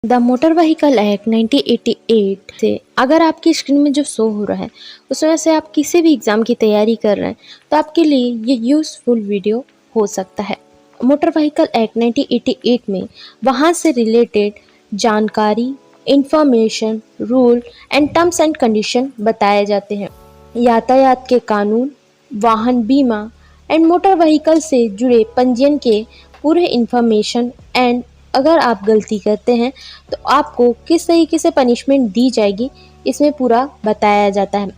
The motor vehicle act 1988 से अगर आपकी स्क्रीन में जो शो हो रहा है उसमें से आप किसी भी एग्ज़ाम की तैयारी कर रहे हैं तो आपके लिए ये यूज़फुल वीडियो हो सकता है। मोटर व्हीकल एक्ट 1988 में वहाँ से रिलेटेड जानकारी, information, rule and terms and condition बताए जाते हैं। यातायात के कानून, वाहन बीमा एंड मोटर व्हीकल से जुड़े पंजीयन के पूरे इंफॉर्मेशन एंड अगर आप गलती करते हैं तो आपको किस तरीके से पनिशमेंट दी जाएगी इसमें पूरा बताया जाता है।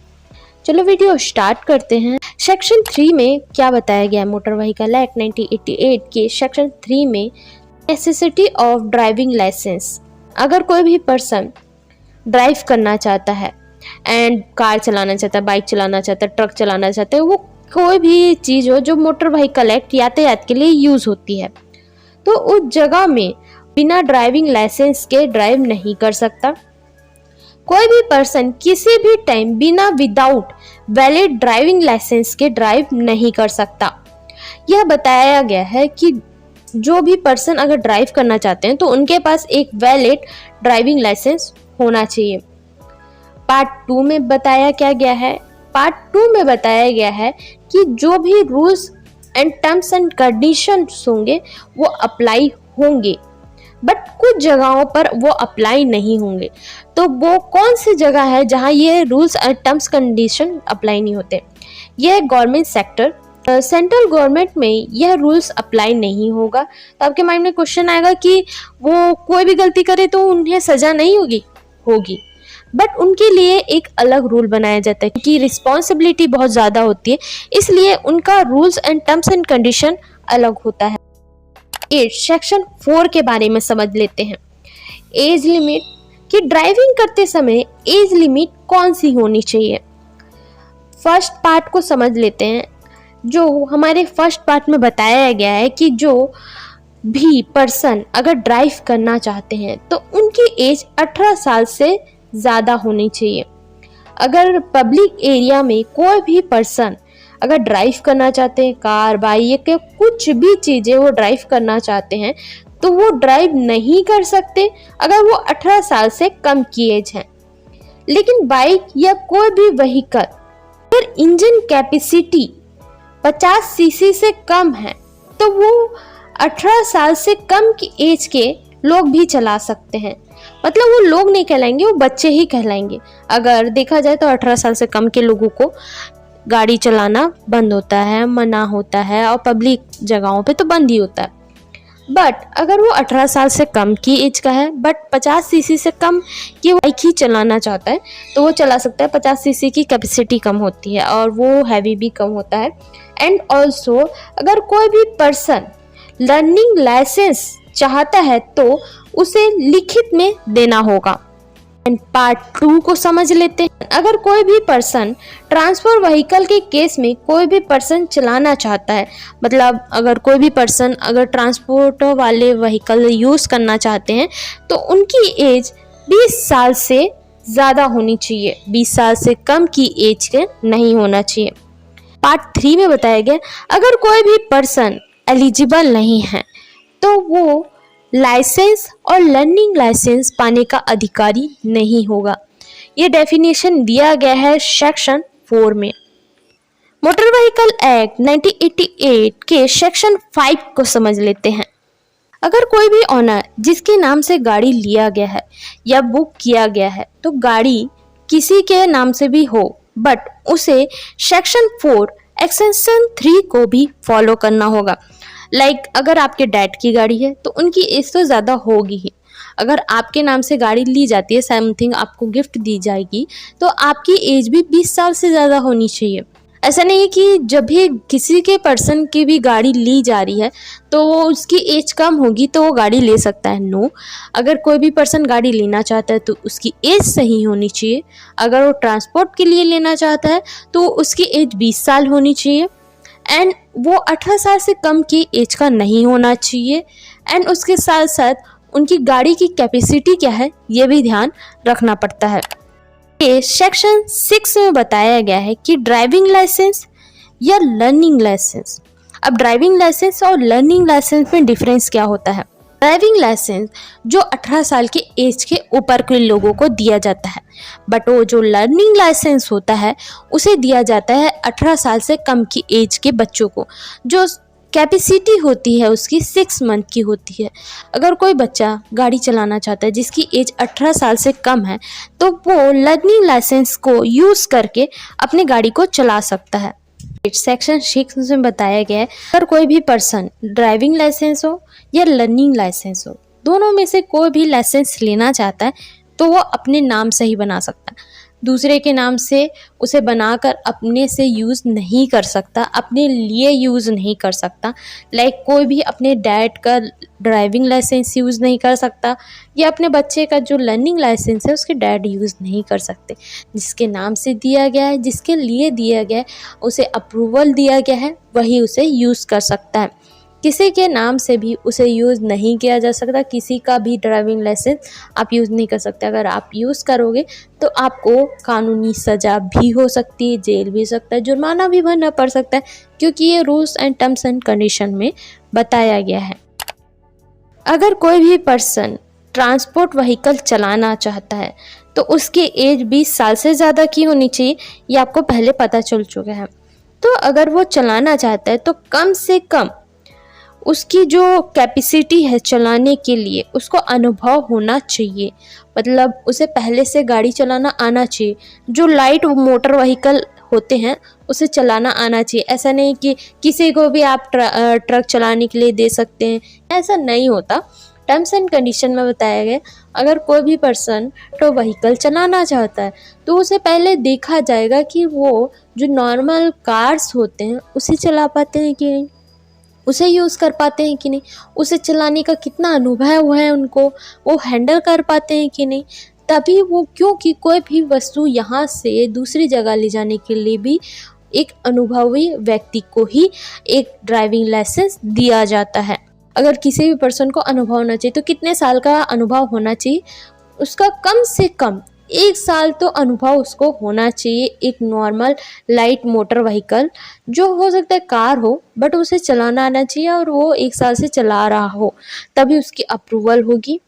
चलो वीडियो स्टार्ट करते हैं। सेक्शन 3 में क्या बताया गया है मोटर व्हीकल एक्ट 1988 के सेक्शन 3 में नेसेसिटी ऑफ ड्राइविंग लाइसेंस। अगर कोई भी पर्सन ड्राइव करना चाहता है एंड कार चलाना चाहता है, बाइक चलाना चाहता है, ट्रक चलाना चाहता है, वो कोई भी चीज़ हो जो मोटर व्हीकल एक्ट यातायात के लिए यूज़ होती है, तो उस जगह में बिना ड्राइविंग लाइसेंस के ड्राइव नहीं कर सकता। कोई भी पर्सन किसी भी टाइम बिना विदाउट वैलिड ड्राइविंग लाइसेंस के ड्राइव नहीं कर सकता। यह बताया गया है कि जो भी पर्सन अगर ड्राइव करना चाहते हैं तो उनके पास एक वैलिड ड्राइविंग लाइसेंस होना चाहिए। पार्ट 2 में बताया क्या गया है? पार्ट 2 में बताया गया है कि जो भी rules and terms and conditions होंगे वो अप्लाई होंगे, बट कुछ जगहों पर वो अप्लाई नहीं होंगे। तो वो कौन सी जगह है जहाँ ये rules and terms condition apply नहीं होते? यह गवर्नमेंट सेक्टर, सेंट्रल गवर्नमेंट में यह रूल्स अप्लाई नहीं होगा। तो आपके माइंड में क्वेश्चन आएगा कि वो कोई भी गलती करे तो उन्हें सज़ा नहीं होगी, बट उनके लिए एक अलग रूल बनाया जाता है क्योंकि रिस्पॉन्सिबिलिटी बहुत ज़्यादा होती है, इसलिए उनका rules and terms and condition अलग होता है। सेक्शन 4 के बारे में समझ लेते हैं। एज लिमिट कि ड्राइविंग करते समय एज लिमिट कौन सी होनी चाहिए। फर्स्ट पार्ट को समझ लेते हैं। जो हमारे फर्स्ट पार्ट में बताया गया है कि जो भी पर्सन अगर ड्राइव करना चाहते हैं तो उनकी एज 18 साल से ज़्यादा होनी चाहिए। अगर पब्लिक एरिया में कोई भी पर्सन अगर ड्राइव करना चाहते हैं, कार, बाइक या कुछ भी चीज़ें वो ड्राइव करना चाहते हैं तो वो ड्राइव नहीं कर सकते अगर वो 18 साल से कम की एज है। लेकिन बाइक या कोई भी व्हीकल अगर इंजन कैपेसिटी 50 सीसी से कम है तो वो 18 साल से कम की एज के लोग भी चला सकते हैं। मतलब वो लोग नहीं कहलाएंगे, वो बच्चे ही कहलाएंगे। अगर देखा जाए तो 18 साल से कम के लोगों को गाड़ी चलाना बंद होता है, मना होता है, और पब्लिक जगहों पे तो बंद ही होता है। बट अगर वो 18 साल से कम की एज का है बट 50 सीसी से कम की बाइक ही चलाना चाहता है तो वो चला सकता है। 50 सीसी की कैपेसिटी कम होती है और वो हैवी भी कम होता है। एंड ऑल्सो अगर कोई भी पर्सन लर्निंग लाइसेंस चाहता है तो उसे लिखित में देना होगा। एंड पार्ट 2 को समझ लेते हैं। अगर कोई भी पर्सन ट्रांसपोर्ट व्हीकल के केस में कोई भी पर्सन चलाना चाहता है, मतलब अगर कोई भी पर्सन अगर ट्रांसपोर्ट वाले व्हीकल यूज़ करना चाहते हैं तो उनकी एज 20 साल से ज़्यादा होनी चाहिए, 20 साल से कम की एज के नहीं होना चाहिए। पार्ट 3 में बताया गया अगर कोई भी पर्सन एलिजिबल नहीं है तो वो लाइसेंस और लर्निंग लाइसेंस पाने का अधिकारी नहीं होगा। ये डेफिनेशन दिया गया है सेक्शन 4 में। मोटर व्हीकल एक्ट 1988 के सेक्शन 5 को समझ लेते हैं। अगर कोई भी ऑनर जिसके नाम से गाड़ी लिया गया है या बुक किया गया है तो गाड़ी किसी के नाम से भी हो बट उसे सेक्शन 4 एक्सटेंशन 3 को भी फॉलो करना होगा। अगर आपके डैड की गाड़ी है तो उनकी एज तो ज़्यादा होगी ही। अगर आपके नाम से गाड़ी ली जाती है, समथिंग आपको गिफ्ट दी जाएगी, तो आपकी एज भी 20 साल से ज़्यादा होनी चाहिए। ऐसा नहीं है कि जब भी किसी के पर्सन की भी गाड़ी ली जा रही है तो वो उसकी एज कम होगी तो वो गाड़ी ले सकता है। नो, अगर कोई भी पर्सन गाड़ी लेना चाहता है तो उसकी एज सही होनी चाहिए। अगर वो ट्रांसपोर्ट के लिए लेना चाहता है तो उसकी एज 20 साल होनी चाहिए एंड वो 18 साल से कम की एज का नहीं होना चाहिए। एंड उसके साथ साथ उनकी गाड़ी की कैपेसिटी क्या है ये भी ध्यान रखना पड़ता है। ये सेक्शन 6 में बताया गया है कि ड्राइविंग लाइसेंस या लर्निंग लाइसेंस। अब ड्राइविंग लाइसेंस और लर्निंग लाइसेंस में डिफरेंस क्या होता है? ड्राइविंग लाइसेंस जो 18 साल के एज के ऊपर के लोगों को दिया जाता है, बट वो जो लर्निंग लाइसेंस होता है उसे दिया जाता है 18 साल से कम की एज के बच्चों को, जो कैपेसिटी होती है उसकी 6 मंथ की होती है। अगर कोई बच्चा गाड़ी चलाना चाहता है जिसकी एज 18 साल से कम है, तो वो लर्निंग लाइसेंस को यूज़ करके अपनी गाड़ी को चला सकता है। सेक्शन 6 में बताया गया है, अगर कोई भी पर्सन ड्राइविंग लाइसेंस हो या लर्निंग लाइसेंस हो, दोनों में से कोई भी लाइसेंस लेना चाहता है तो वो अपने नाम से ही बना सकता है। दूसरे के नाम से उसे बनाकर अपने से यूज़ नहीं कर सकता, अपने लिए यूज़ नहीं कर सकता। लाइक कोई भी अपने डैड का ड्राइविंग लाइसेंस यूज़ नहीं कर सकता, या अपने बच्चे का जो लर्निंग लाइसेंस है उसके डैड यूज़ नहीं कर सकते। जिसके नाम से दिया गया है, जिसके लिए दिया गया है, उसे अप्रूवल दिया गया है, वही उसे यूज़ कर सकता है। किसी के नाम से भी उसे यूज़ नहीं किया जा सकता। किसी का भी ड्राइविंग लाइसेंस आप यूज़ नहीं कर सकते। अगर आप यूज़ करोगे तो आपको कानूनी सज़ा भी हो सकती है, जेल भी हो सकता है, जुर्माना भी भरना पड़ सकता है, क्योंकि ये rules and terms and condition में बताया गया है। अगर कोई भी पर्सन ट्रांसपोर्ट व्हीकल चलाना चाहता है तो उसकी एज 20 साल से ज़्यादा की होनी चाहिए, ये आपको पहले पता चल चुका है। तो अगर वो चलाना चाहता है तो कम से कम उसकी जो कैपेसिटी है चलाने के लिए, उसको अनुभव होना चाहिए। मतलब उसे पहले से गाड़ी चलाना आना चाहिए। जो लाइट मोटर व्हीकल होते हैं उसे चलाना आना चाहिए। ऐसा नहीं कि किसी को भी आप ट्रक चलाने के लिए दे सकते हैं, ऐसा नहीं होता। टर्म्स एंड कंडीशन में बताया गया, अगर कोई भी पर्सन तो व्हीकल चलाना चाहता है तो उसे पहले देखा जाएगा कि वो जो नॉर्मल कार्स होते हैं उसे चला पाते हैं कि नहीं, उसे यूज़ कर पाते हैं कि नहीं, उसे चलाने का कितना अनुभव है उनको, वो हैंडल कर पाते हैं कि नहीं। तभी वो, क्योंकि कोई भी वस्तु यहाँ से दूसरी जगह ले जाने के लिए भी एक अनुभवी व्यक्ति को ही एक ड्राइविंग लाइसेंस दिया जाता है। अगर किसी भी पर्सन को अनुभव होना चाहिए तो कितने साल का अनुभव होना चाहिए, उसका कम से कम 1 साल तो अनुभव उसको होना चाहिए। एक नॉर्मल लाइट मोटर व्हीकल, जो हो सकता है कार हो, बट उसे चलाना आना चाहिए और वो 1 साल से चला रहा हो, तभी उसकी अप्रूवल होगी।